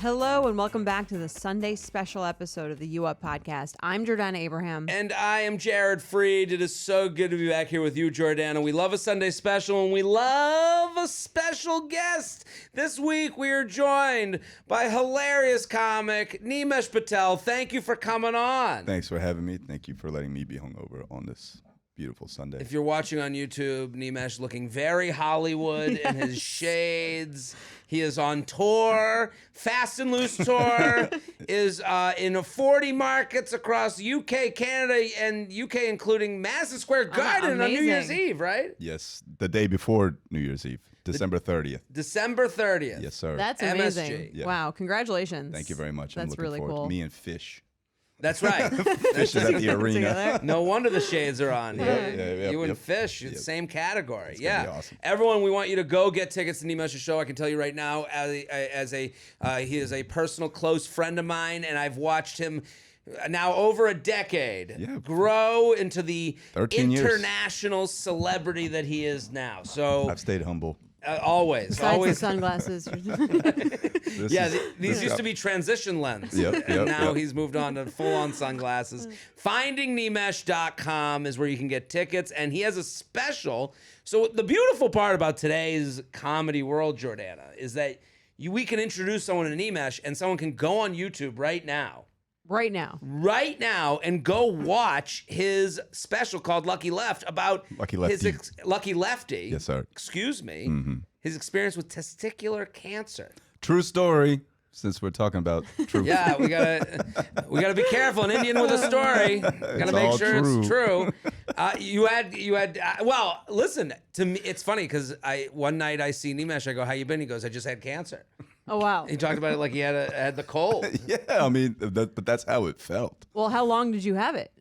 Hello and welcome back to the Sunday special episode of the You Up podcast. I'm Jordana Abraham. And I am Jared Freed. It is so good to be back here with you, Jordana. We love a Sunday special and we love a special guest. This week we are joined by hilarious comic Nimesh Patel. Thank you for coming on. Thanks for having me. Thank you for letting me be hungover on this beautiful Sunday. If you're watching on YouTube, Nimesh looking very Hollywood in his shades. He is on tour, Fast and Loose tour, is in 40 markets across UK, Canada, and UK, including Madison Square Garden on New Year's Eve, right? Yes, the day before New Year's Eve, December 30th. December 30th. Yes, sir. That's amazing. MSG. Yeah. Wow, congratulations. Thank you very much. That's I'm looking really forward cool. to me and Fish. That's right. Fish is at the arena. Together. No wonder the shades are on. Yeah, You and Fish, it's the same category. It's Yeah. gonna be awesome. Everyone, we want you to go get tickets to Nimesh's show. I can tell you right now, he is a personal close friend of mine, and I've watched him now over a decade grow into the 13 years. international celebrity that he is now. So I've stayed humble. always, Besides always. the sunglasses. These used to be transition lens. Yep, and now yep. he's moved on to full-on sunglasses. FindingNimesh.com is where you can get tickets, and he has a special. So the beautiful part about today's comedy world, Jordana, is that we can introduce someone to Nimesh, and someone can go on YouTube right now, and go watch his special called Lucky Left about Lucky Lefty. Lucky Lefty. Yes, sir. Excuse me. His experience with testicular cancer. True story. Since we're talking about truth. Yeah, we gotta be careful. An Indian with a story. Gotta make all sure true. it's true. You had. Well, listen to me. It's funny because one night I see Nimesh. I go, "How you been?" He goes, "I just had cancer." Oh, wow. He talked about it like he had the cold. Yeah, I mean, but that's how it felt. Well, how long did you have it?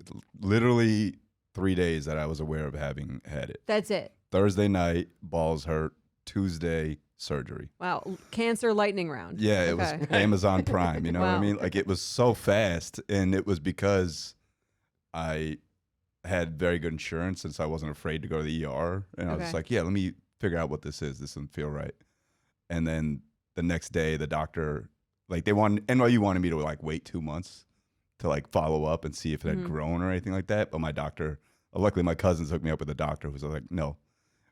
Literally 3 days that I was aware of having had it. That's it. Thursday night, balls hurt. Tuesday, surgery. Wow. Cancer lightning round. Yeah, it was Okay. Amazon Prime. You know what I Wow. mean? Like, it was so fast, and it was because I had very good insurance since I wasn't afraid to go to the ER. And I was Okay. just like, yeah, let me figure out what this is. This doesn't feel right. And then the next day, the doctor, like, NYU wanted me to like wait 2 months to like follow up and see if it had grown or anything like that. But my doctor, luckily my cousins hooked me up with a doctor who was like, no,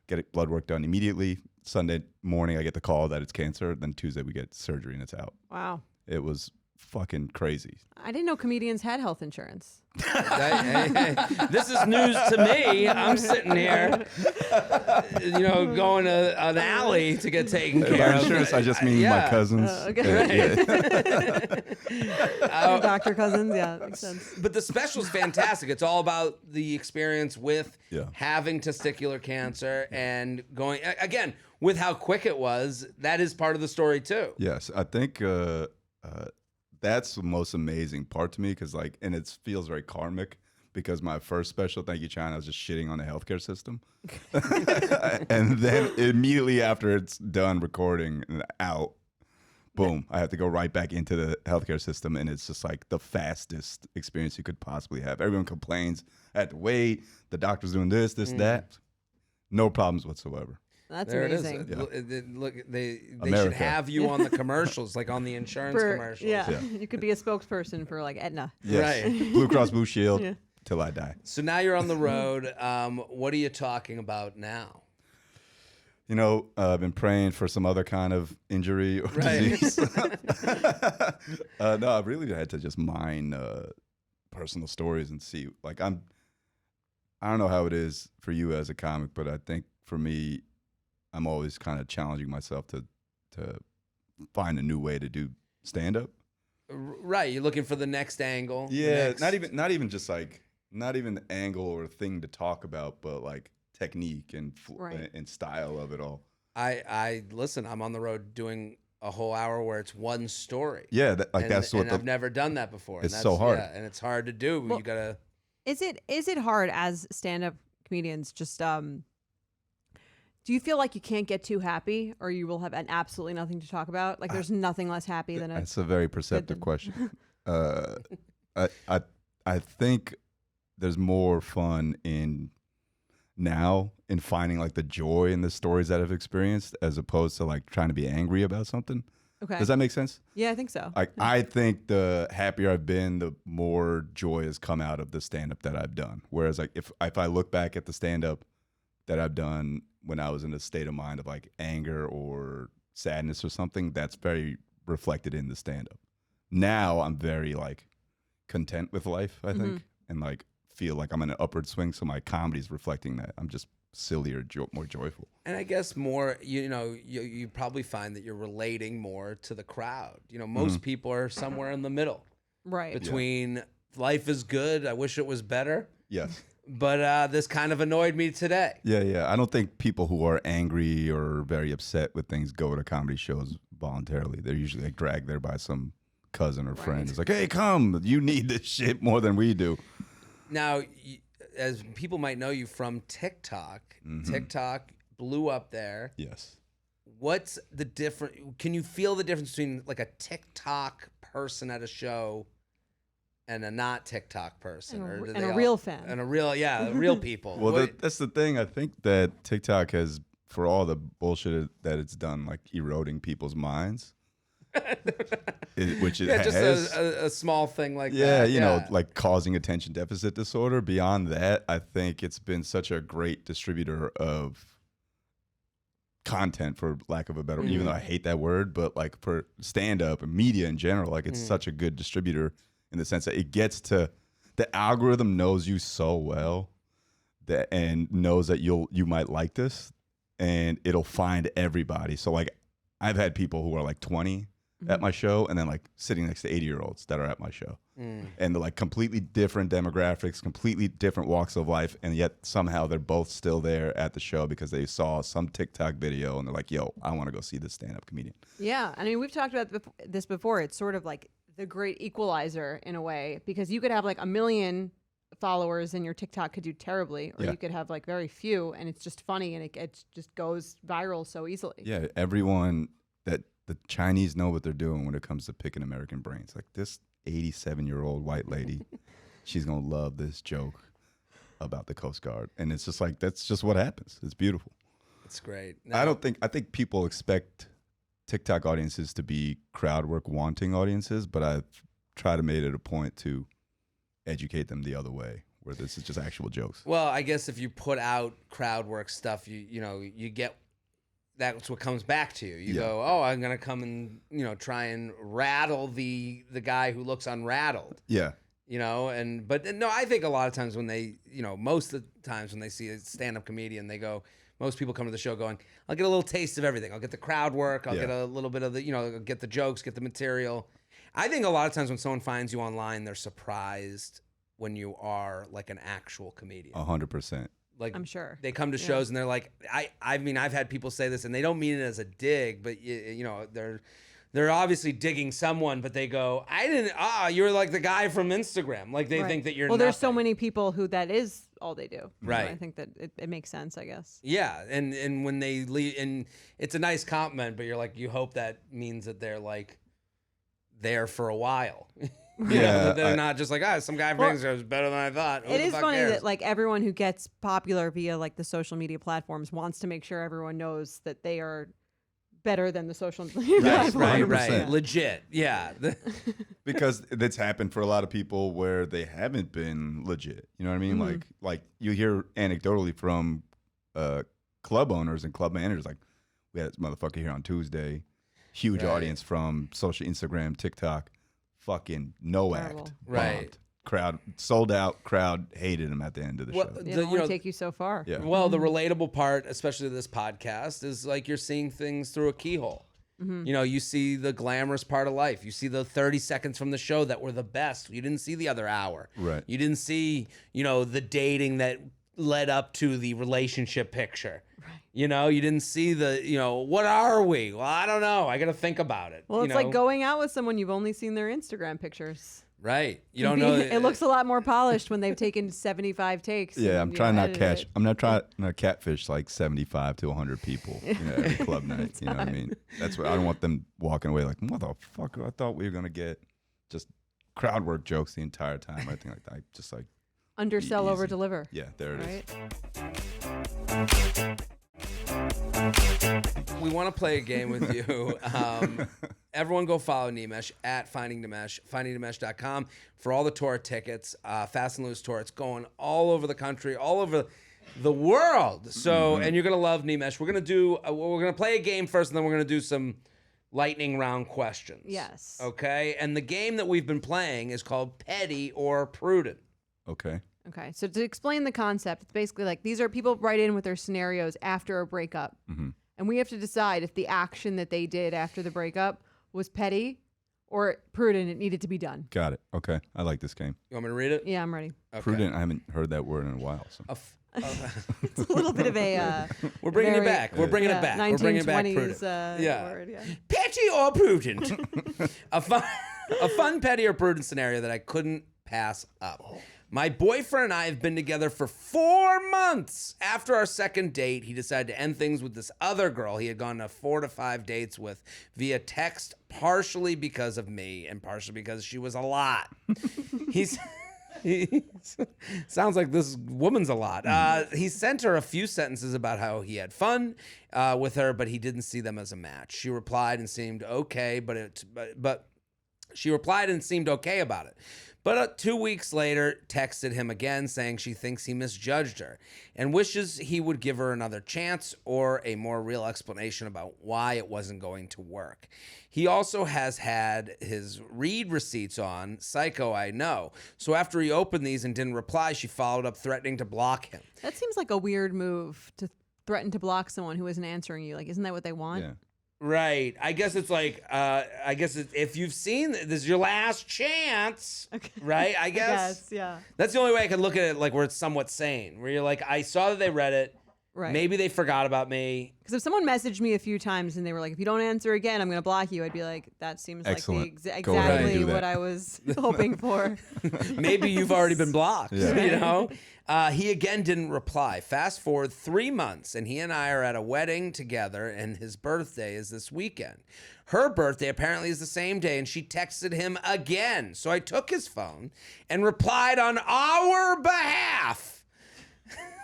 get blood work done immediately. Sunday morning, I get the call that it's cancer. Then Tuesday, we get surgery and it's out. Wow. It was fucking crazy. I didn't know comedians had health insurance. Hey, this is news to me. I'm sitting here, going to an alley to get taken care By of. insurance, I just mean my cousins. Okay. Yeah. Your doctor cousins. Yeah, makes sense. But the special's fantastic. It's all about the experience with Yeah. having testicular cancer and going again with how quick it was. That is part of the story too. Yes, I think that's the most amazing part to me because and it feels very karmic because my first special, Thank You China, I was just shitting on the healthcare system. And then immediately after it's done recording and out, boom, I have to go right back into the healthcare system. And it's just like the fastest experience you could possibly have. Everyone complains, I had to wait, the doctor's doing this, that. No problems whatsoever. That's There amazing. it is. Look, they should America. have you on the commercials, like on the insurance commercials. Yeah. You could be a spokesperson for like Aetna. Yes. Right. Blue Cross Blue Shield till I die. So now you're on the road. What are you talking about now? I've been praying for some other kind of injury or disease. No, I've really had to just mine personal stories and see. Like, I don't know how it is for you as a comic, but I think for me, I'm always kind of challenging myself to find a new way to do stand up. Right, you're looking for the next angle. Yeah, not even just like not even the angle or thing to talk about, but like technique and and style of it all. I listen. I'm on the road doing a whole hour where it's one story. Yeah, that's what I've never done that before. It's and so hard. Yeah, and it's hard to do. Well, you gotta. Is it hard as stand-up comedians? Just do you feel like you can't get too happy, or you will have absolutely nothing to talk about? Like there's nothing less happy than That's a very perceptive question. I think there's more fun in finding like the joy in the stories that I've experienced as opposed to like trying to be angry about something. Okay. Does that make sense? Yeah, I think so. Like, I think the happier I've been, the more joy has come out of the stand-up that I've done. Whereas, like, if I look back at the stand-up that I've done when I was in a state of mind of like anger or sadness or something, that's very reflected in the stand-up. Now I'm very like content with life, I think, and like feel like I'm in an upward swing. So my comedy's reflecting that. I'm just sillier, more joyful. And I guess more, you probably find that you're relating more to the crowd. Most people are somewhere in the middle Right. between life is good, I wish it was better, Yes. but this kind of annoyed me today. Yeah. I don't think people who are angry or very upset with things go to comedy shows voluntarily. They're usually like dragged there by some cousin or friend. It's like, hey, come, you need this shit more than we do. Now, as people might know you from TikTok, TikTok blew up there. Yes. What's the difference? Can you feel the difference between like a TikTok person at a show and a not TikTok person? And a real fan. And real people. Well, that's the thing. I think that TikTok has, for all the bullshit that it's done, like eroding people's minds. Which it has. Just a small thing like that. Yeah, you know, like causing attention deficit disorder. Beyond that, I think it's been such a great distributor of content, for lack of a better, even though I hate that word, but like for stand-up and media in general, like it's such a good distributor in the sense that it gets to, the algorithm knows you so well that, and knows that you might like this, and it'll find everybody. So like I've had people who are like 20 at my show, and then like sitting next to 80-year-olds that are at my show, and they're like completely different demographics, completely different walks of life, and yet somehow they're both still there at the show because they saw some TikTok video and they're like, yo, I want to go see this stand-up comedian. Yeah, I mean, we've talked about this before. It's sort of like the great equalizer in a way, because you could have like 1 million followers and your TikTok could do terribly, or you could have like very few and it's just funny and it just goes viral so easily. Yeah, everyone that the Chinese know what they're doing when it comes to picking American brains. Like this 87-year-old white lady, she's going to love this joke about the Coast Guard. And it's just like, that's just what happens. It's beautiful. It's great. I think people expect TikTok audiences to be crowd work wanting audiences, but I've tried to make it a point to educate them the other way, where this is just actual jokes. Well, I guess if you put out crowd work stuff, you get, that's what comes back to you. You go, oh, I'm gonna come and try and rattle the guy who looks unrattled. Yeah. But no, I think a lot of times when they, most of the times when they see a stand-up comedian, they go, most people come to the show going, I'll get a little taste of everything. I'll get the crowd work. I'll get a little bit of the, get the jokes, get the material. I think a lot of times when someone finds you online, they're surprised when you are like an actual comedian. 100%. Like, I'm sure they come to shows and they're like, I mean, I've had people say this and they don't mean it as a dig, but they're obviously digging someone, but they go, you're like the guy from Instagram. Like they think that you're Well, there's so nothing. many people who that is all they do. Right. So I think that it makes sense, I guess. Yeah. And when they leave, and it's a nice compliment, but you're like, you hope that means that they're like there for a while. Yeah, they're not just like, some guy brings it was better than I thought. Who It the is fuck funny cares? that like everyone who gets popular via like the social media platforms wants to make sure everyone knows that they are better than the social media platforms. Right. 100%. Legit. Yeah. Because that's happened for a lot of people where they haven't been legit. You know what I mean? Like you hear anecdotally from club owners and club managers, like, we had this motherfucker here on Tuesday, huge audience from social, Instagram, TikTok, fucking no Terrible. act. Right. Bombed. Crowd sold out, crowd hated him at the end of the show. It only take you so far. Yeah. Well, the relatable part, especially this podcast, is like you're seeing things through a keyhole. You see the glamorous part of life. You see the 30 seconds from the show that were the best. You didn't see the other hour. Right. You didn't see, the dating that led up to the relationship picture. Right. You didn't see the, what are we? Well, I don't know. I got to think about it. Well, it's like going out with someone you've only seen their Instagram pictures. Right. You don't know. It looks a lot more polished when they've taken 75 takes. Yeah, and, I'm trying not edited catch. it. I'm not trying to catfish like 75 to 100 people every club night. You know what I mean? That's what I don't want them walking away like, motherfucker, I thought we were gonna get just crowd work jokes the entire time. I think like that. Just like Undersell, easy. over deliver. Yeah, there it is. Right? We want to play a game with you. everyone go follow Nimesh at Finding Nimesh, findingnimesh.com for all the tour tickets, Fast and Loose tour. It's going all over the country, all over the world. So, and you're going to love Nimesh. We're going to play a game first, and then we're going to do some lightning round questions. Yes. Okay? And the game that we've been playing is called Petty or Prudent. Okay. Okay, so to explain the concept, it's basically like these are people write in with their scenarios after a breakup. And we have to decide if the action that they did after the breakup was petty or prudent. It needed to be done. Got it. Okay. I like this game. You want me to read it? Yeah, I'm ready. Okay. Prudent. I haven't heard that word in a while. So. It's a little bit of a... We're bringing it very- back. We're bringing it back. We're bringing it back. 1920s Prudent. word, yeah. Petty or prudent? a fun petty or prudent scenario that I couldn't pass up. My boyfriend and I have been together for 4 months. After our second date, he decided to end things with this other girl he had gone to 4 to 5 dates with via text, partially because of me and partially because she was a lot. He sounds like this woman's a lot. He sent her a few sentences about how he had fun with her, but he didn't see them as a match. She replied and seemed okay, but she replied and seemed okay about it. But 2 weeks later, texted him again saying she thinks he misjudged her and wishes he would give her another chance or a more real explanation about why it wasn't going to work. He also has had his read receipts on, psycho I know. So after he opened these and didn't reply, she followed up threatening to block him. That seems like a weird move to threaten to block someone who isn't answering you. Like, isn't that what they want? Yeah. Right. I guess it's like, if you've seen this is your last chance, Okay. right? I guess. Yes, yeah. That's the only way I can look at it, like where it's somewhat sane, where you're like, I saw that they read it. Right. Maybe they forgot about me. Because if someone messaged me a few times and they were like, if you don't answer again, I'm going to block you, I'd be like, that seems Excellent. like Go ahead and exactly do that. what I was hoping for. Maybe you've already been blocked, Yeah. you know? He again didn't reply. Fast forward 3 months, and he and I are at a wedding together, and his birthday is this weekend. Her birthday apparently is the same day, and she texted him again. So I took his phone and replied on our behalf.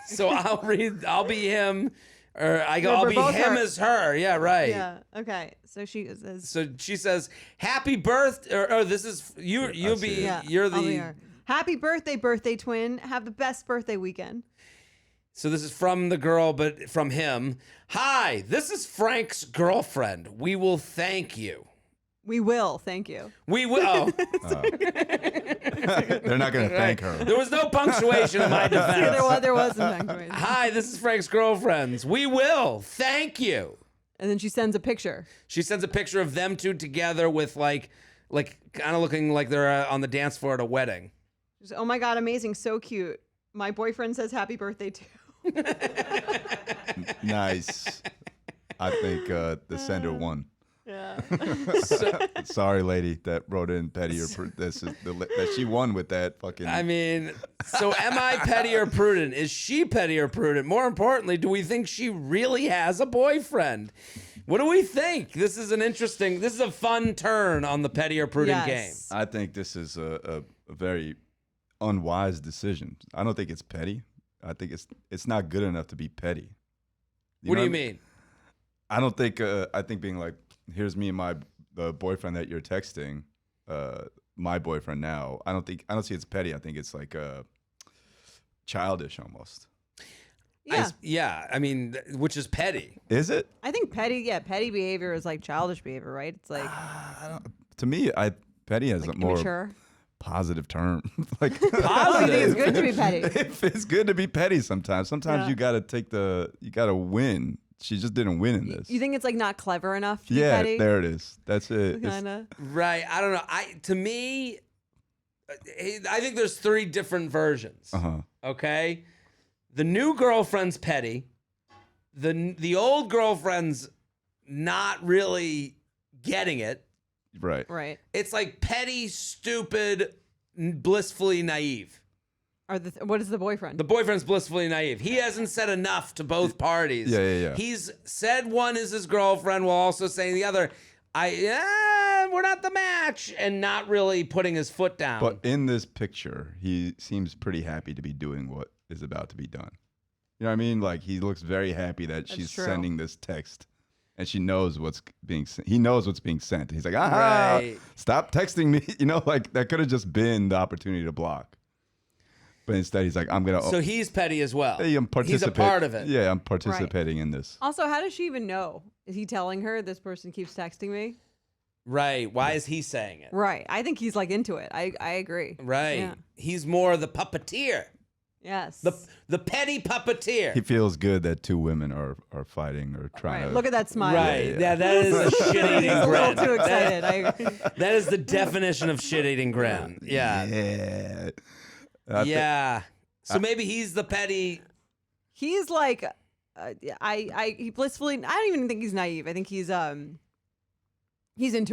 So I'll be him, or I'll we're be both him her. as her. Yeah, right. Yeah. Okay. So she says, So she says, "Happy birthday!" Or this is you. You'll see be. it. yeah, You're I'll be the. her. Happy birthday, twin. Have the best birthday weekend. So this is from the girl, but from him. Hi, this is Frank's girlfriend. We will thank you. We will. Thank you. We will. Oh. They're not going to thank her. There was no punctuation in my defense. There was some punctuation. Hi, this is Frank's girlfriends. We will thank you. And then she sends a picture. She sends a picture of them two together with like kind of looking like they're on the dance floor at a wedding. She says, oh my God, amazing. So cute. My boyfriend says happy birthday too. Nice. I think the sender won. Yeah. Sorry, lady that wrote in petty or this is that she won with that fucking. I mean, so am I petty or prudent? Is she petty or prudent? More importantly, do we think she really has a boyfriend? What do we think? This is a fun turn on the petty or prudent game. I think this is a very unwise decision. I don't think it's petty. I think it's not good enough to be petty. What do you mean? I don't think. I think being like, here's me and my boyfriend that you're texting, my boyfriend now. I don't see it's petty. I think it's like childish almost. Yeah. I mean, which is petty. Is it? I think petty behavior is like childish behavior, right? It's like To me, petty has a more immature. positive term. Like Oh, you think it's good to be petty? It's good to be petty sometimes. Sometimes Yeah. you gotta win. She just didn't win in this. You think it's like not clever enough to be Yeah, petty? there it is. That's it. It's- Kinda. Right. I don't know. To me, I think there's 3 different versions. Uh-huh. Okay? The new girlfriend's petty. The old girlfriend's not really getting it. Right. Right. It's like petty, stupid, blissfully naive. What is the boyfriend? The boyfriend's blissfully naive. He hasn't said enough to both parties. Yeah. He's said one is his girlfriend while also saying the other, we're not the match, and not really putting his foot down. But in this picture, he seems pretty happy to be doing what is about to be done. You know what I mean? Like he looks very happy that she's true. sending this text and she knows what's being sent. He knows what's being sent. He's like, ah, stop texting me. Like that could have just been the opportunity to block. But instead, he's like, I'm gonna. So he's petty as well. Hey, he's a part of it. Yeah, I'm participating in this. Also, how does she even know? Is he telling her this person keeps texting me? Right. Why is he saying it? Right. I think he's like into it. I agree. Right. Yeah. He's more the puppeteer. Yes. The petty puppeteer. He feels good that two women are fighting or trying to. Look at that smile. Right. Yeah, that is a shit-eating He's a grin. little too excited. That is the definition of shit-eating grin. Yeah. Yeah. So maybe he's the petty. He's like, he blissfully. I don't even think he's naive. I think he's into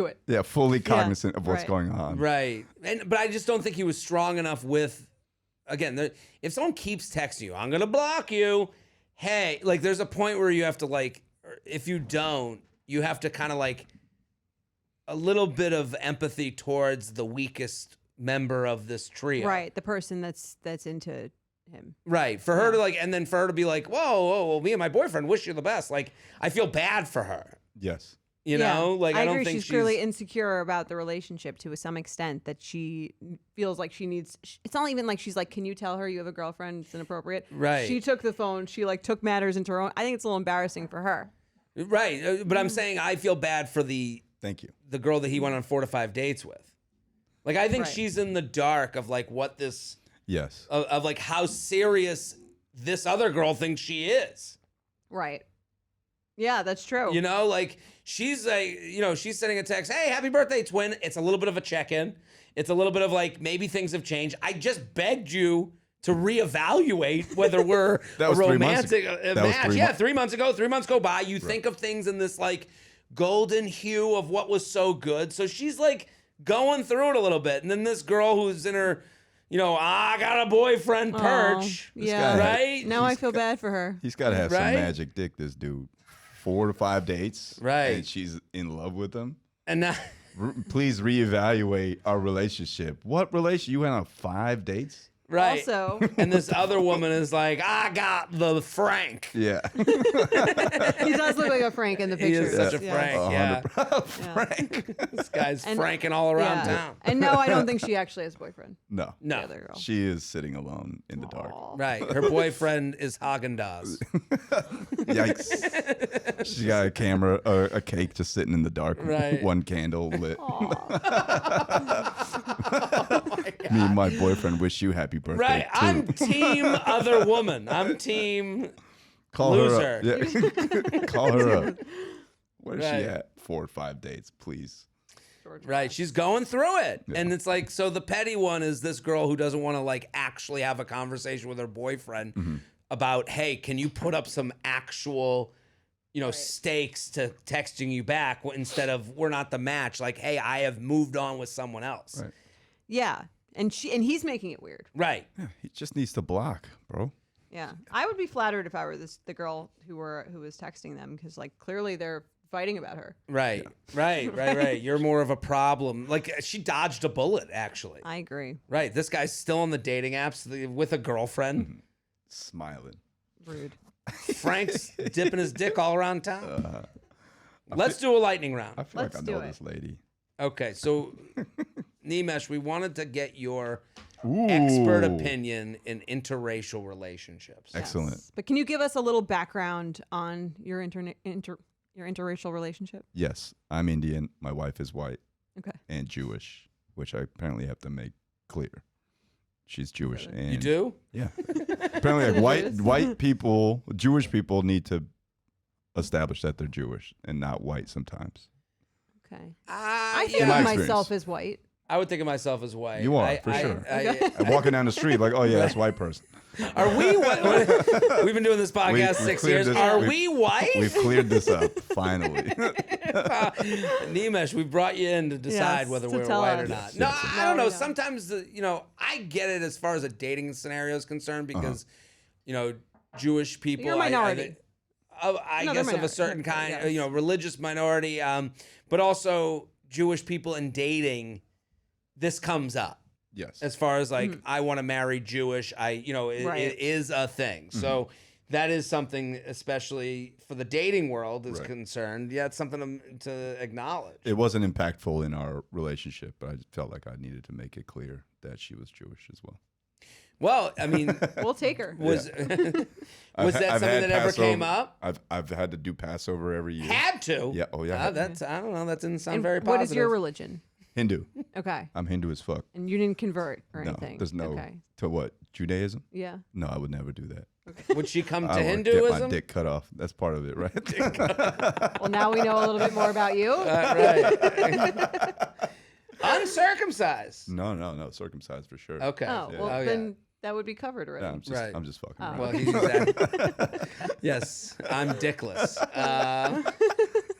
it. Yeah, fully cognizant of what's right. going on. Right. But I just don't think he was strong enough with. Again, if someone keeps texting you, I'm gonna block you. Hey, like, there's a point where you have to like, if you don't, you have to kind of like a little bit of empathy towards the weakest member of this trio. Right. The person that's into him. Right. For her to like, and then for her to be like, whoa, me and my boyfriend wish you the best. Like, I feel bad for her. Yes. You know, like I don't agree. think she's clearly insecure about the relationship to some extent, that she feels like she needs. It's not even like she's like, can you tell her you have a girlfriend? It's inappropriate. Right. She took the phone. She like took matters into her own. I think it's a little embarrassing for her. Right. But I'm saying I feel bad for the girl that he went on 4 to 5 dates with. Like, I think she's in the dark of like what this. Yes. Of like how serious this other girl thinks she is. Right. Yeah, that's true. You know, like she's like, she's sending a text, hey, happy birthday, twin. It's a little bit of a check-in. It's a little bit of like, maybe things have changed. I just begged you to reevaluate whether we're a romantic match. Yeah, 3 months ago, 3 months go by. You think of things in this like golden hue of what was so good. So she's like going through it a little bit. And then this girl who's in her, I got a boyfriend perch. Yeah. Right? Now I feel bad for her. He's got to have some magic dick, this dude. 4 to 5 dates. Right. And she's in love with him. And now... Please reevaluate our relationship. What relationship? You went on 5 dates? Right. Also, and this other woman is like, I got the Frank. Yeah. he does look like a Frank in the picture. He is such a Frank, yeah. Frank. This guy's franking all around town. And no, I don't think she actually has a boyfriend. No. The other girl. She is sitting alone in the dark. Right. Her boyfriend is Haagen-Dazs. Yikes. She's got a camera, a cake just sitting in the dark. Right. One candle lit. Oh my God. Me and my boyfriend wish you happy birthday. Right. Too. I'm team other woman. I'm team Call loser. her up. Yeah. Call her up. Where's Right. she at? 4 or 5 dates, please. Right. She's going through it. Yeah. And it's like, so the petty one is this girl who doesn't want to like actually have a conversation with her boyfriend about, hey, can you put up some actual, stakes to texting you back instead of we're not the match. Like, hey, I have moved on with someone else. Right. Yeah. And he's making it weird. Right. Yeah, he just needs to block, bro. Yeah. I would be flattered if I were the girl who was texting them, because like clearly they're fighting about her. Right. Yeah. Right. You're more of a problem. Like, she dodged a bullet, actually. I agree. Right. This guy's still on the dating apps with a girlfriend. Smiling. Rude. Frank's dipping his dick all around town. Let's do a lightning round. I feel Let's like I do know it. this lady. Okay, so Nimesh, we wanted to get your Ooh. expert opinion in interracial relationships. Excellent. Yes. But can you give us a little background on your interracial relationship? Yes, I'm Indian. My wife is white. Okay. And Jewish, which I apparently have to make clear. She's Jewish. And You do? Yeah. Apparently, like white people, Jewish people need to establish that they're Jewish and not white sometimes. Okay. I think yeah. of My myself experience. as white. I would think of myself as white. You are, for sure. Okay. I'm walking down the street like, oh yeah, that's a white person. Are we white? We've been doing this podcast We've 6 cleared years. this- Are we've- we white? We've cleared this up finally. Nimesh, we brought you in to decide Yes, whether to we're tell white or us. not. Yes, No, yes. I don't No, know. we don't. Sometimes, I get it as far as a dating scenario is concerned because, Jewish people. You're a minority. I No, they're guess of a minority. certain kind, Yes. religious minority, but also Jewish people in dating. This comes up. Yes. As far as like, I want to marry Jewish, Right. it is a thing. So that is something, especially for the dating world is Right. concerned. Yeah, it's something to acknowledge. It wasn't impactful in our relationship, but I felt like I needed to make it clear that she was Jewish as well. Well, I mean, We'll take her. was I've that something had that ever came Passover- up? I've had to do Passover every year. Had to. Yeah. Oh yeah. That's I don't know. That didn't sound And very positive. what is your religion? Hindu. Okay. I'm Hindu as fuck. And you didn't convert or No, anything? there's no Okay. to what Judaism. Yeah. No, I would never do that. Would she come to I would get my Hinduism? dick cut off. That's part of it, right? Well, now we know a little bit more about you. Right. Uncircumcised. No. Circumcised for sure. Okay. Oh, Yeah. well, Oh, yeah. then that would be covered already. Yeah, I'm just, Right. I'm just fucking. Oh. around. Well, he's exactly. Yes, I'm dickless.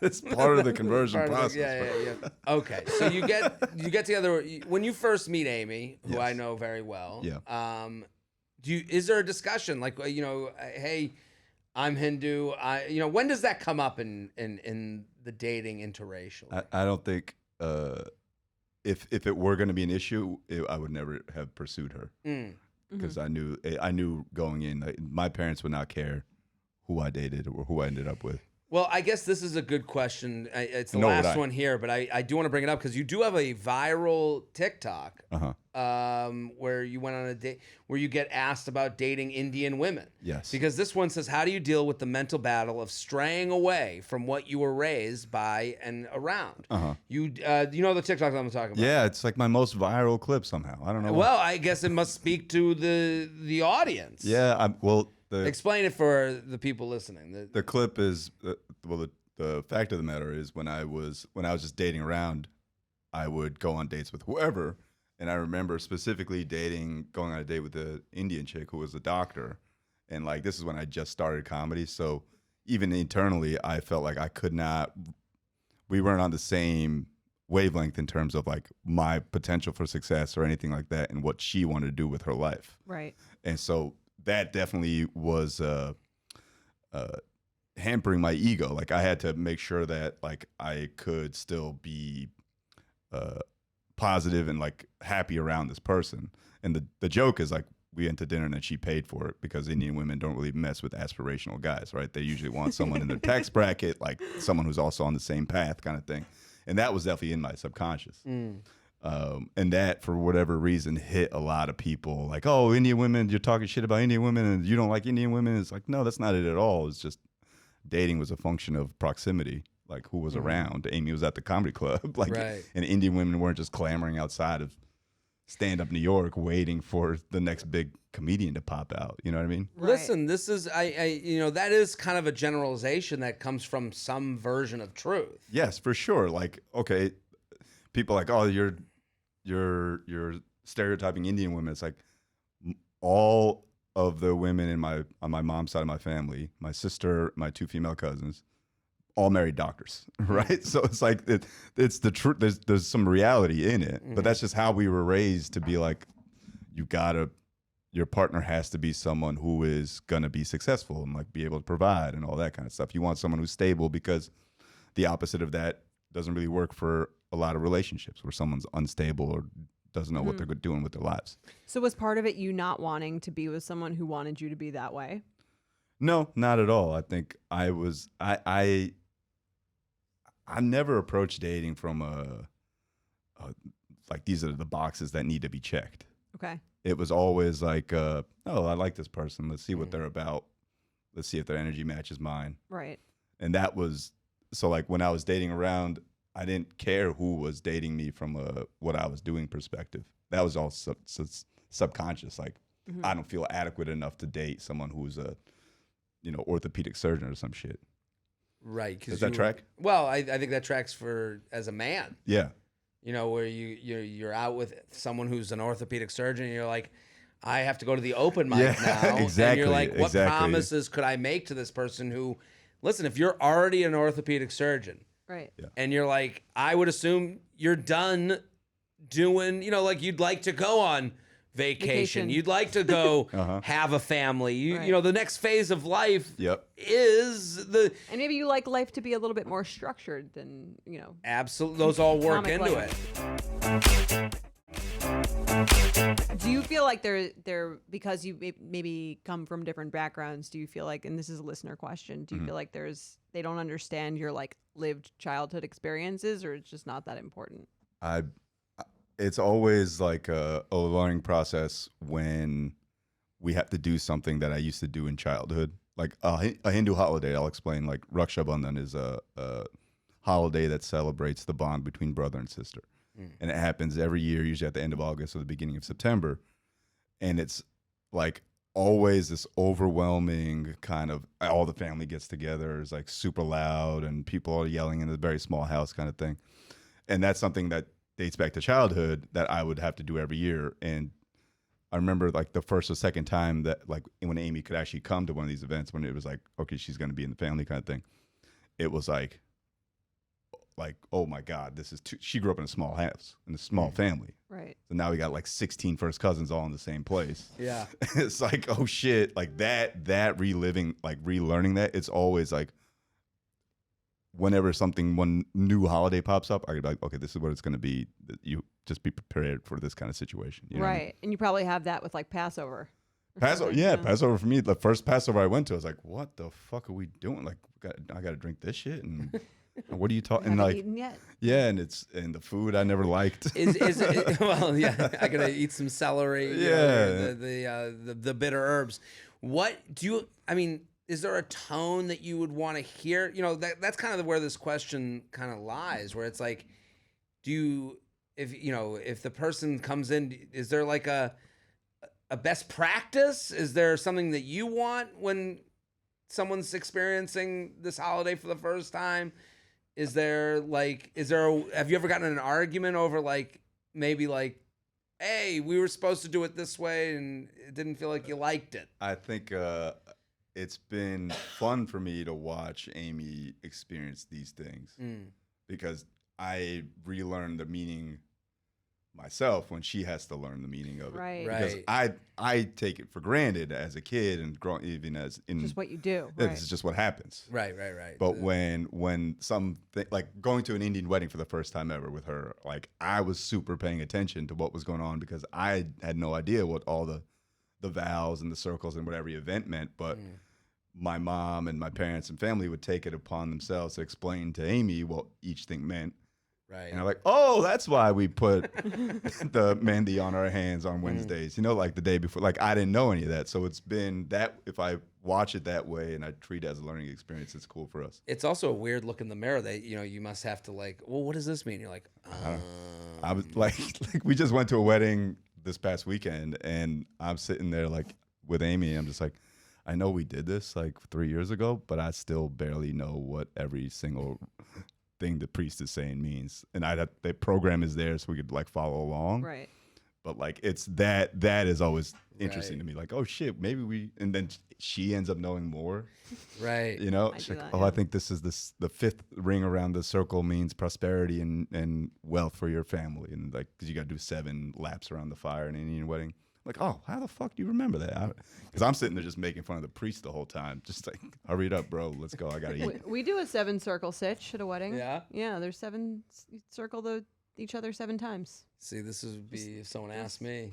It's part of the conversion Part of process. the- bro. yeah. Okay, so you get together when you first meet Amy, who Yes. I know very well. Yeah. Is there a discussion like hey, I'm Hindu. When does that come up in the dating interracial? I don't think if it were going to be an issue, I would never have pursued her because I knew going in that my parents would not care who I dated or who I ended up with. Well, I guess this is a good question. It's the Nor would last I. one here, but I do want to bring it up because you do have a viral TikTok Uh-huh. where you went on a date where you get asked about dating Indian women. Yes. Because this one says, how do you deal with the mental battle of straying away from what you were raised by and around? Uh-huh. You know the TikTok I'm talking about? Yeah, it's like my most viral clip somehow. I don't know. why. Well, I guess it must speak to the audience. Yeah. Explain it for the people listening. The clip is the fact of the matter is when I was just dating around, I would go on dates with whoever, and I remember specifically going on a date with the Indian chick who was a doctor, and like this is when I just started comedy, so even internally I felt like I could not. We weren't on the same wavelength in terms of like my potential for success or anything like that, and what she wanted to do with her life, Right. and so that definitely was hampering my ego. Like I had to make sure that like I could still be positive and like happy around this person. And the joke is like we went to dinner and then she paid for it because Indian women don't really mess with aspirational guys, right? They usually want someone in their tax bracket, like someone who's also on the same path kind of thing. And that was definitely in my subconscious. And that, for whatever reason, hit a lot of people. Like, oh, Indian women, you're talking shit about Indian women and you don't like Indian women. It's like, no, that's not it at all. It's just dating was a function of proximity, like who was around. Amy was at the comedy club, like, Right. and Indian women weren't just clamoring outside of stand-up New York waiting for the next big comedian to pop out. You know what I mean? Right. Listen, this is that is kind of a generalization that comes from some version of truth. Yes, for sure. Like, okay, people like, oh, you're stereotyping Indian women. It's like all of the women on my mom's side of my family, my sister, my two female cousins, all married doctors, right? So it's like it's the truth. There's some reality in it, but that's just how we were raised to be like, your partner has to be someone who is gonna be successful and like be able to provide and all that kind of stuff. You want someone who's stable because the opposite of that doesn't really work for a lot of relationships where someone's unstable or doesn't know what they're doing with their lives. So was part of it you not wanting to be with someone who wanted you to be that way? No, not at all. I think I never approached dating from like these are the boxes that need to be checked. Okay. It was always like, oh, I like this person. Let's see what they're about. Let's see if their energy matches mine. Right. And that was, so like when I was dating around, I didn't care who was dating me from a what I was doing perspective. That was all subconscious. Like I don't feel adequate enough to date someone who's a, orthopedic surgeon or some shit. Right. Does that track? Well, I think that tracks for as a man. Yeah. Where you're out with someone who's an orthopedic surgeon and you're like, I have to go to the open mic now. Exactly. And you're like, what exactly. promises could I make to this person who, listen, if you're already an orthopedic surgeon, Right. Yeah. and you're like, I would assume you're done doing, like you'd like to go on vacation. You'd like to go have a family. Right. The next phase of life Yep. is the And maybe you like life to be a little bit more structured than, absolute. Those all work Comic into life. it. Do you feel like they're because you maybe come from different backgrounds? Do you feel like, and this is a listener question, do you feel like they don't understand your like lived childhood experiences, or it's just not that important? It's always like a learning process when we have to do something that I used to do in childhood, like a Hindu holiday. I'll explain. Like Raksha Bandhan is a holiday that celebrates the bond between brother and sister. And it happens every year, usually at the end of August or the beginning of September. And it's like always this overwhelming kind of, all the family gets together. It's like super loud and people are yelling in a very small house kind of thing. And that's something that dates back to childhood that I would have to do every year. And I remember like the first or second time that like when Amy could actually come to one of these events, when it was like, okay, she's going to be in the family kind of thing. It was like, oh my God, this is too. She grew up in a small house, in a small family. Right. So now we got like 16 first cousins all in the same place. Yeah. It's like, oh shit, like that reliving, like relearning that. It's always like, whenever one new holiday pops up, I could be like, okay, this is what it's going to be. You just be prepared for this kind of situation. You know what I mean? And you probably have that with like Passover. Passover, yeah, Passover for me. The first Passover I went to, I was like, what the fuck are we doing? Like, I got to drink this shit and. What are you talking? Haven't Like, eaten yet. yeah, and the food I never liked. Is it, well, yeah, I gotta eat some celery. Yeah, the bitter herbs. What do you? I mean, is there a tone that you would want to hear? You know, that's kind of where this question kind of lies. Where it's like, if the person comes in, is there like a best practice? Is there something that you want when someone's experiencing this holiday for the first time? Have you ever gotten in an argument over like, maybe like, hey, we were supposed to do it this way and it didn't feel like you liked it? I think it's been fun for me to watch Amy experience these things because I relearned the meaning myself when she has to learn the meaning of it. Right. Because I take it for granted as a kid and growing even as in just what you do. Yeah, Right. this is just what happens. Right. But when like going to an Indian wedding for the first time ever with her, like I was super paying attention to what was going on because I had no idea what all the vows and the circles and what every event meant. But my mom and my parents and family would take it upon themselves to explain to Amy what each thing meant. Right. And I'm like, oh, that's why we put the mehndi on our hands on Wednesdays, like the day before. Like, I didn't know any of that. So it's been that, if I watch it that way and I treat it as a learning experience, it's cool for us. It's also a weird look in the mirror that, you must have to like, well, what does this mean? You're like, I was like we just went to a wedding this past weekend and I'm sitting there like with Amy and I'm just like, I know we did this like 3 years ago, but I still barely know what every single thing the priest is saying means, and the program is there so we could like follow along, Right. But like it's that is always interesting to me, like, oh shit, maybe and then she ends up knowing more, right? She's like, I think this is the fifth ring around the circle means prosperity and wealth for your family, and like because you got to do 7 laps around the fire in an Indian wedding. Like, oh, how the fuck do you remember that? Because I'm sitting there just making fun of the priest the whole time. Just like, hurry it up, bro. Let's go. I got to eat. We do a 7 circle sitch at a wedding. Yeah? Yeah, there's 7, circle each other 7 times. See, this would be if someone asked me.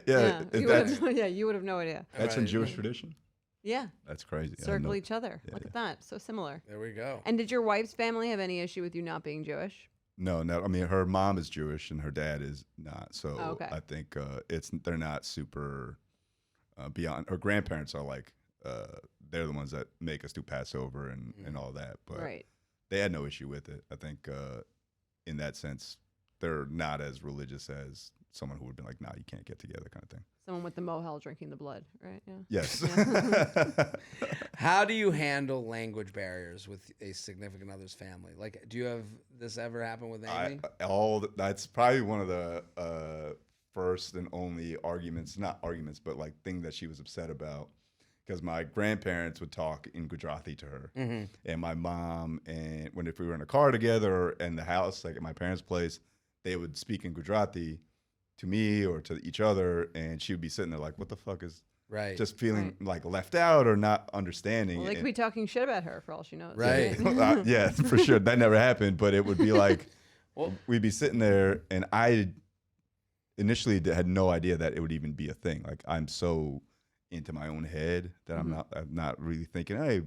Yeah. You would have no idea. That's in Jewish tradition? Yeah. That's crazy. Circle each other. Yeah, Look at that. So similar. There we go. And did your wife's family have any issue with you not being Jewish? No. I mean, her mom is Jewish and her dad is not. So okay. I think they're not super beyond. Her grandparents are like, they're the ones that make us do Passover and all that. But they had no issue with it. I think in that sense, they're not as religious as someone who would have been like, nah, you can't get together kind of thing. Someone with the mohel drinking the blood, right? Yeah. Yes. How do you handle language barriers with a significant other's family? Like, do you have this ever happen with Amy? That's probably one of the first and only not arguments, but like thing that she was upset about. Because my grandparents would talk in Gujarati to her, and my mom, and if we were in a car together or in the house, like at my parents' place, they would speak in Gujarati to me or to each other, and she would be sitting there like, what the fuck is, just feeling like left out or not understanding. Well, they could be talking shit about her for all she knows. Right. Yeah, for sure. That never happened, but it would be like, we'd be sitting there, and initially had no idea that it would even be a thing. Like I'm so into my own head that I'm not really thinking, hey,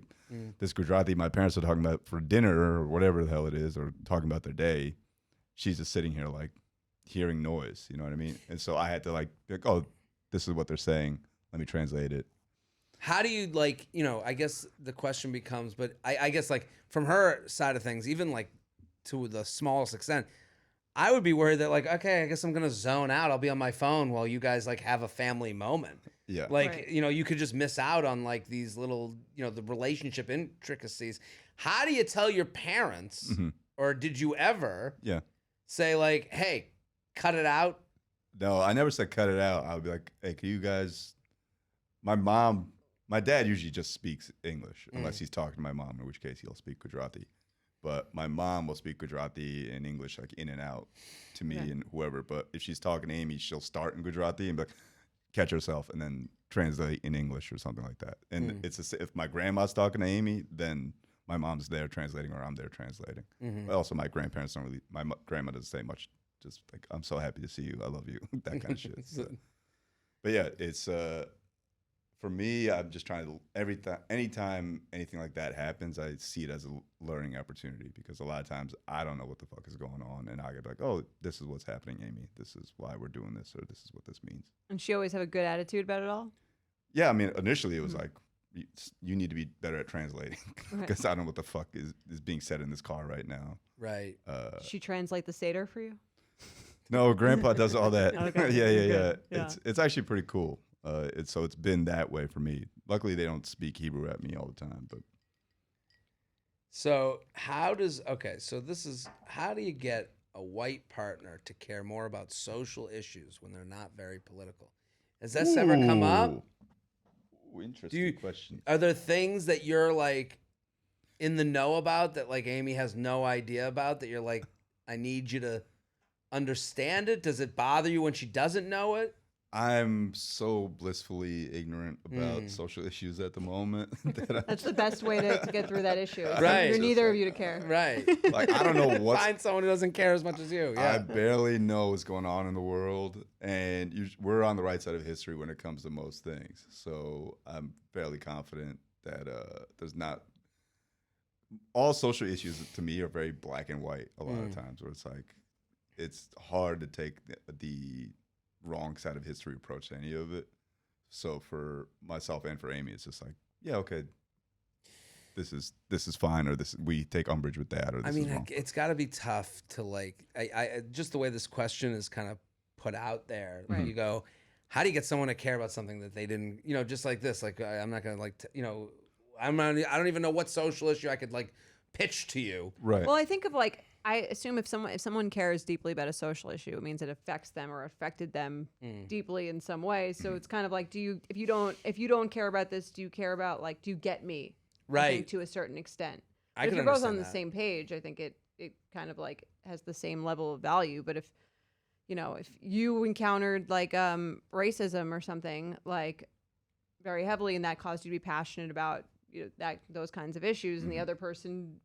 this Gujarati my parents are talking about for dinner or whatever the hell it is, or talking about their day. She's just sitting here like hearing noise, you know what I mean? And so I had to like, oh, this is what they're saying. Let me translate it. How do you like, I guess the question becomes, but I guess like from her side of things, even like to the smallest extent, I would be worried that like, okay, I guess I'm going to zone out. I'll be on my phone while you guys like have a family moment. Yeah. Like, Right. you could just miss out on like these little, the relationship intricacies. How do you tell your parents, or did you ever say like, hey, cut it out? No, I never said cut it out. I would be like, hey, can you guys, my dad usually just speaks English unless he's talking to my mom, in which case he'll speak Gujarati. But my mom will speak Gujarati and English like in and out to me and whoever. But if she's talking to Amy, she'll start in Gujarati and be like, catch herself, and then translate in English or something like that. And if my grandma's talking to Amy, then my mom's there translating or I'm there translating. But also my grandparents don't really, my grandma doesn't say much. Just like, I'm so happy to see you. I love you. That kind of shit. So. But yeah, it's, for me, I'm just trying to, anytime anything like that happens, I see it as a learning opportunity, because a lot of times I don't know what the fuck is going on. And I get like, oh, this is what's happening, Amy. This is why we're doing this, or this is what this means. And she always have a good attitude about it all? Yeah, I mean, initially it was like, you need to be better at translating, because I don't know what the fuck is being said in this car right now. Right. Does she translate the Seder for you? No, Grandpa does all that. Okay. Yeah. Yeah. It's actually pretty cool. It's been that way for me. Luckily, they don't speak Hebrew at me all the time. But so how do you get a white partner to care more about social issues when they're not very political? Has that ever come up? Interesting question. Are there things that you're like in the know about that like Amy has no idea about, that you're like, I need you to understand it? Does it bother you when she doesn't know it? I'm so blissfully ignorant about social issues at the moment. That's the best way to get through that issue. Right. For neither of you to care. Right. Like, I don't know what. Find someone who doesn't care as much as you. Yeah. I barely know what's going on in the world, and we're on the right side of history when it comes to most things. So I'm fairly confident that there's not. All social issues to me are very black and white a lot of times, where it's like, it's hard to take the wrong side of history approach to any of it. So for myself and for Amy, it's just like, yeah, okay, this is fine, or we take umbrage with that, or this is wrong. It's got to be tough to like, I just the way this question is kind of put out there. Right. You go, how do you get someone to care about something that they didn't, just like this, like I'm not gonna like, I don't even know what social issue I could like pitch to you. Right. Well, I think of like, I assume if someone cares deeply about a social issue, it means it affects them or affected them deeply in some way. So it's kind of like, if you don't care about this, do you care about, like, do you get me? Right. I think to a certain extent. I But if can you're both on understand the that. same page, I think it kind of like has the same level of value. But if you encountered like racism or something like very heavily, and that caused you to be passionate about those kinds of issues, and the other person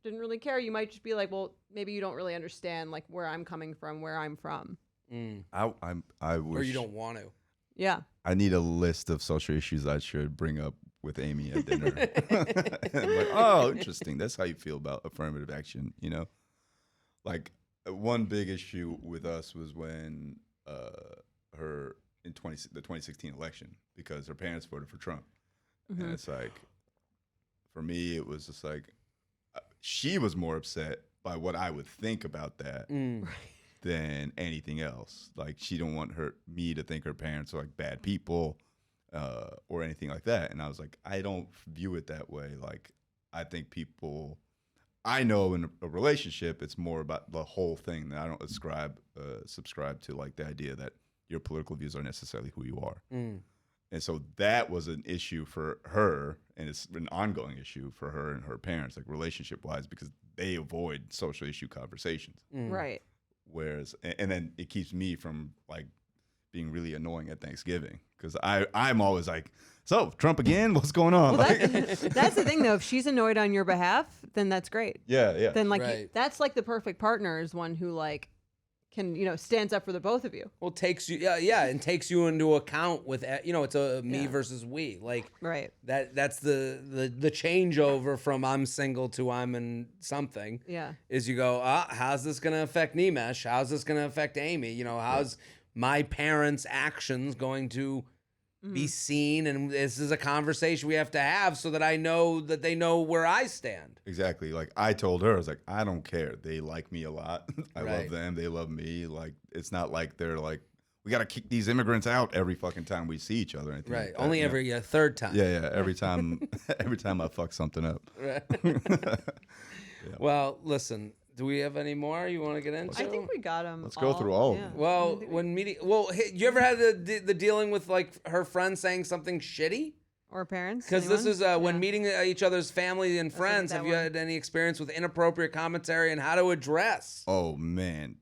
didn't really care, you might just be like, well, maybe you don't really understand like where I'm coming from, where I'm from. I wish, Or you don't want to. Yeah. I need a list of social issues I should bring up with Amy at dinner. I'm like, oh, interesting. That's how you feel about affirmative action, Like, one big issue with us was when the 2016 election, because her parents voted for Trump. And it's like, for me, it was just like, she was more upset by what I would think about that than anything else. Like, she don't want me to think her parents are like bad people or anything like that. And I was like, I don't view it that way. Like, I think I know in a relationship, it's more about the whole thing. That I don't subscribe to like the idea that your political views are necessarily who you are. And so that was an issue for her, and it's an ongoing issue for her and her parents, like relationship-wise, because they avoid social issue conversations. Right. Whereas, and then it keeps me from like being really annoying at Thanksgiving, because I'm always like, so Trump again? What's going on? Well, that's the thing, though. If she's annoyed on your behalf, then that's great. Yeah. Then like Right. that's like the perfect partner, is one who like can, stands up for the both of you. Well, takes you, yeah, and takes you into account with, it's a me Yeah. versus we. Like, Right. that's the changeover from I'm single to I'm in something. Yeah. Is you go, how's this going to affect Nimesh? How's this going to affect Amy? How's my parents' actions going to be seen? And this is a conversation we have to have so that I know that they know where I stand. Exactly. Like I told her, I was like, I don't care. They like me a lot. I Right. love them. They love me. Like, it's not like they're like, we got to kick these immigrants out every fucking time we see each other. Or anything Right. like that, Only you know? every third time. Yeah. Every time, every time I fuck something up. Right. Well, listen, do we have any more you want to get into? I think we got them. Let's go through all of them. Well, when meeting, you ever had the dealing with like her friend saying something shitty? or parents. Because this anyone? is when Yeah. meeting each other's family and friends. that Have you one. had any experience with inappropriate commentary and how to address? Oh man,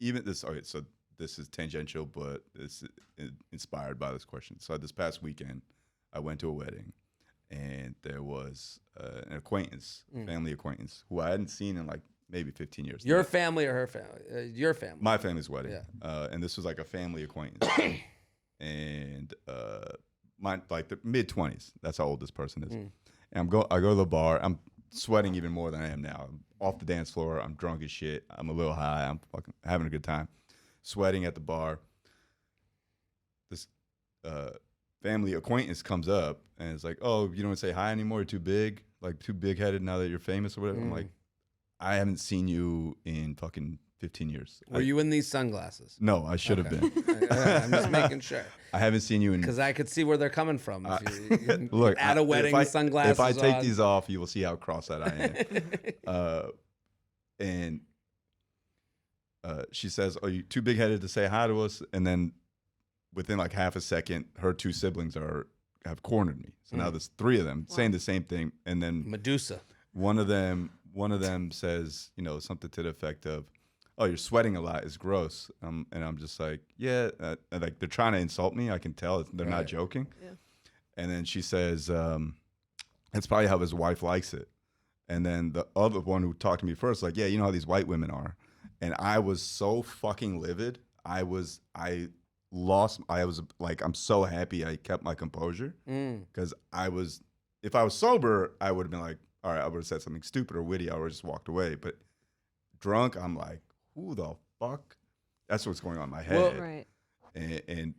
even this. Okay, so this is tangential, but it's inspired by this question. So this past weekend, I went to a wedding, and there was an acquaintance, family acquaintance, who I hadn't seen in like maybe 15 years. Your family or her family? Your family. My family's wedding. Yeah. And this was like a family acquaintance, and mine like the mid-20s. That's how old this person is. And I go to the bar. I'm sweating even more than I am now. I'm off the dance floor. I'm drunk as shit. I'm a little high. I'm fucking having a good time. Sweating at the bar. This family acquaintance comes up and it's like, "Oh, you don't say hi anymore. You're too big, like too big-headed now that you're famous or whatever." I'm like, "I haven't seen you in fucking 15 years." Were you in these sunglasses? No, I should have been. I'm just making sure. I haven't seen you in. Because I could see where they're coming from. If you Look, at a wedding, sunglasses If I take on. these off, you will see how cross-eyed I am. And she says, "Are you too big-headed to say hi to us?" And then within like half a second, her two siblings have cornered me. So now there's three of them saying the same thing. And then Medusa. one of them says, something to the effect of, "Oh, you're sweating a lot. It's gross." And I'm just like, "Yeah." And like they're trying to insult me. I can tell they're not joking. Yeah. And then she says, "That's probably how his wife likes it." And then the other one who talked to me first, like, "Yeah, you know how these white women are." And I was so fucking livid. I was like, I'm so happy I kept my composure, because if I was sober, I would have been like, all right, I would have said something stupid or witty. I would have just walked away. But drunk, I'm like, who the fuck? That's what's going on in my head. Well, Right. And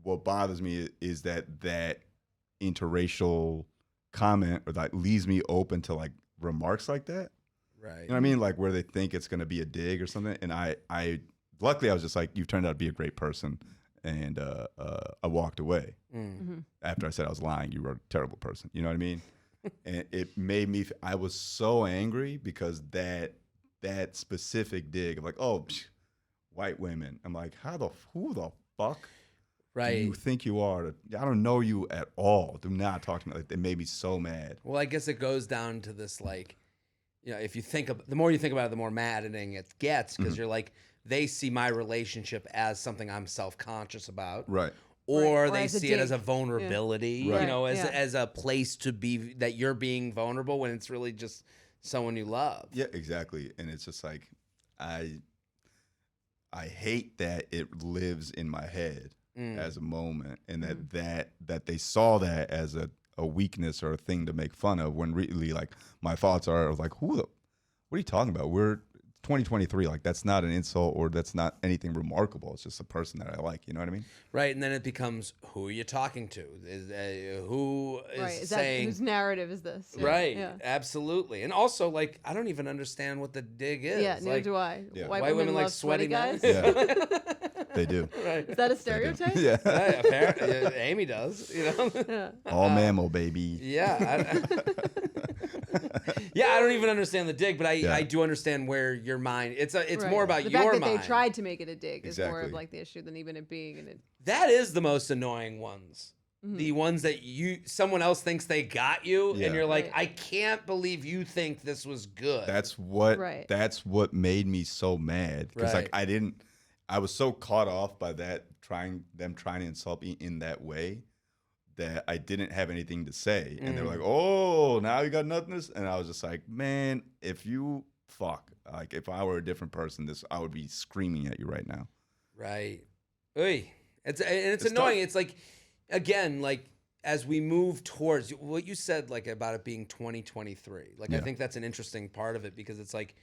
what bothers me is that interracial comment, or that leaves me open to like remarks like that. Right. You know what I mean? Like where they think it's going to be a dig or something. And I luckily I was just like, "You've turned out to be a great person." And I walked away after I said I was lying. "You were a terrible person." You know what I mean? And it made me, I was so angry because that specific dig of like, "Oh, white women." I'm like, who the fuck Right. do you think you are? I don't know you at all. Do not talk to me. Like, it made me so mad. Well, I guess it goes down to this, like, if you think of the more you think about it, the more maddening it gets, because you're like, they see my relationship as something I'm self-conscious about. Right. Or Right. Or they as a see it as a dig. vulnerability, Right. Yeah. as a place to be, that you're being vulnerable when it's really just someone you love. Yeah, exactly. And it's just like, I hate that it lives in my head as a moment, and that they saw that as a weakness or a thing to make fun of, when really, like, my thoughts are like, what are you talking about? We're 2023. Like, that's not an insult, or that's not anything remarkable. It's just a person that I like. You know what I mean? Right, and then it becomes, who are you talking to? Who is Right. Is that saying... whose narrative is this? Right, Yeah. absolutely. And also, like, I don't even understand what the dig is. Yeah. Neither like, do I. Yeah. White, White women like love sweaty guys. men? Yeah, they do. Right. Is that a stereotype? Yeah. Yeah, apparently, Amy does, Yeah. All mammal, baby. Yeah. Yeah, I don't even understand the dig, but I Yeah. do understand where your mind. It's Right. more about the your fact that mind. they tried to make it a dig is more Exactly. of like the issue than even it being in it. That is the most annoying ones. Mm-hmm. The ones that someone else thinks they got you, Yeah. and you're like, Right. I can't believe you think this was good. That's what Right. that's what made me so mad, because Right. like I was so caught off by trying to insult me in that way, that I didn't have anything to say. And they were like, "Oh, now you got nothing to say?" And I was just like, "Man, if you fuck. Like if I were a different person, I would be screaming at you right now. Right. Oy. It's annoying. tough. It's like, again, like as we move towards what you said, like about it being 2023. Like I Yeah. think that's an interesting part of it because it's like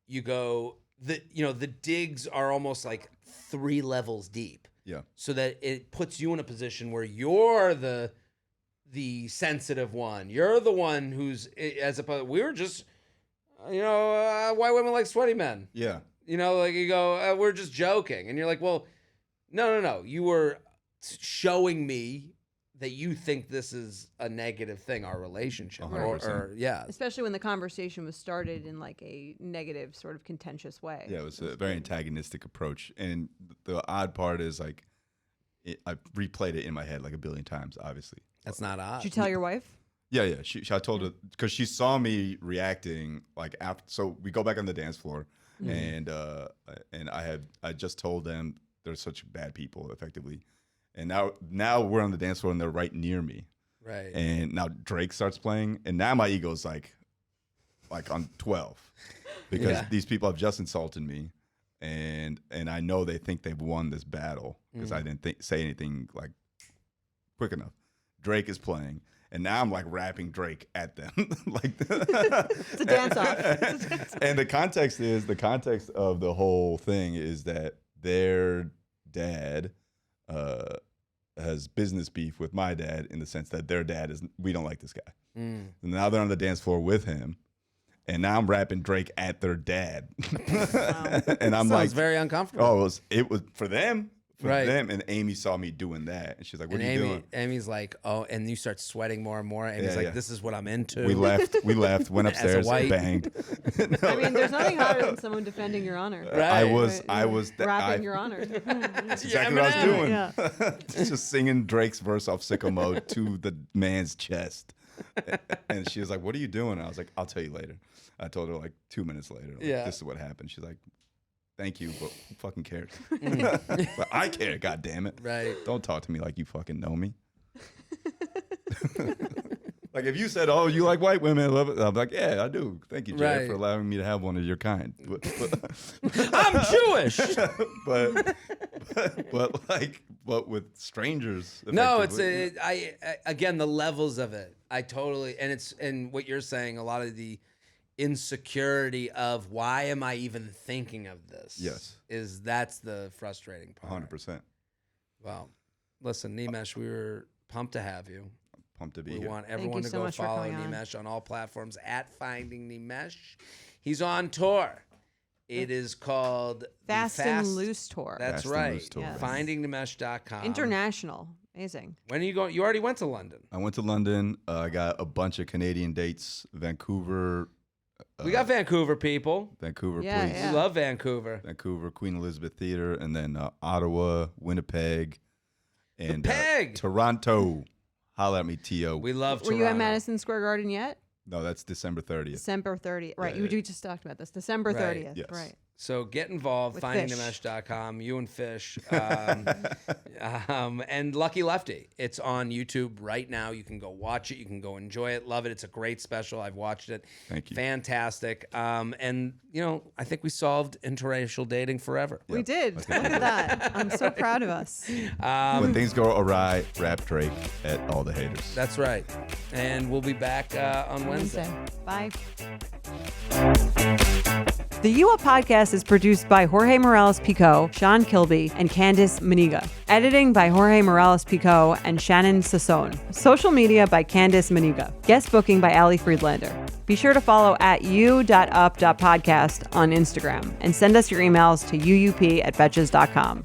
you go the digs are almost like 3 levels deep. Yeah. So that it puts you in a position where you're the sensitive one. You're the one who's as opposed. We were just, white women like sweaty men. Yeah. Like you go, we're just joking, and you're like, well, no. You were showing me that you think this is a negative thing, our relationship, 100%. yeah. Especially when the conversation was started in like a negative, sort of contentious way. Yeah, it was a very antagonistic approach. And the odd part is like, I replayed it in my head like a billion times, obviously. That's not odd. Did you tell your wife? Yeah. I told her because she saw me reacting like after. So we go back on the dance floor, and I just told them they're such bad people, effectively, and now we're on the dance floor and they're right near me, Right. and now Drake starts playing, and now my ego's like on 12 because these people have just insulted me, and I know they think they've won this battle because I didn't say anything like quick enough. Drake is playing, and now I'm like rapping Drake at them. Like It's a dance off. And the context of the whole thing is that their dad has business beef with my dad in the sense that their dad we don't like this guy. And now they're on the dance floor with him, and now I'm rapping Drake at their dad. And I'm Sounds like, very uncomfortable. oh, it was for them. Right. And Amy saw me doing that, and she's like, "What are you doing?" Amy's like, oh, and you start sweating more and more. And he's Yeah, like, this is what I'm into. We left, went upstairs, white. banged. I mean, there's nothing hotter than someone defending your honor. Right. I was rapping your honor. That's exactly what I was doing. Yeah. Just singing Drake's verse off Sicko Mode to the man's chest. And she was like, "What are you doing?" And I was like, "I'll tell you later." I told her like 2 minutes later. Like, Yeah. This is what happened. She's like, "Thank you, but who fucking cares?" But I care, God damn it. Right. Don't talk to me like you fucking know me. Like if you said, "Oh, you like white women," I love it. I'm like, "Yeah, I do. Thank you, Jay, Right. for allowing me to have one of your kind." I'm Jewish. but with strangers. No, effectively. again, the levels of it. I totally, and what you're saying, a lot of the insecurity of why am I even thinking of this? Yes. That's the frustrating part. 100%. Well, listen, Nimesh, we were pumped to have you. Pumped to be We here. want everyone you to so go much for follow coming on. Nimesh on all platforms at Finding Nimesh. He's on tour. It is called Fast the and Loose tour. That's Fast and right. Loose tour. Yes. FindingNimesh.com. International. Amazing. When are you going? You already went to London. I went to London. I got a bunch of Canadian dates. Vancouver. We got Vancouver people. Vancouver, Yeah, please. yeah. We love Vancouver. Vancouver, Queen Elizabeth Theater, and then Ottawa, Winnipeg, and Peg. Toronto. Holla at me, T.O. We love Were Toronto. you at Madison Square Garden yet? No, that's December 30th. December 30th. Right. Yeah, You just talked about this. December Right. 30th. Yes. Right. So get involved, With findingnimesh.com, you and Fish. And Lucky Lefty. It's on YouTube right now. You can go watch it. You can go enjoy it. Love it. It's a great special. I've watched it. Thank you. Fantastic. And, I think we solved interracial dating forever. We did. Look at that. I'm so proud of us. When things go awry, rap Drake at all the haters. That's right. And we'll be back on Wednesday. Bye. The You Up podcast is produced by Jorge Morales-Pico, Sean Kilby, and Candice Maniga. Editing by Jorge Morales-Pico and Shannon Sassone. Social media by Candice Maniga. Guest booking by Ali Friedlander. Be sure to follow at u.up.podcast on Instagram and send us your emails to uup@betches.com.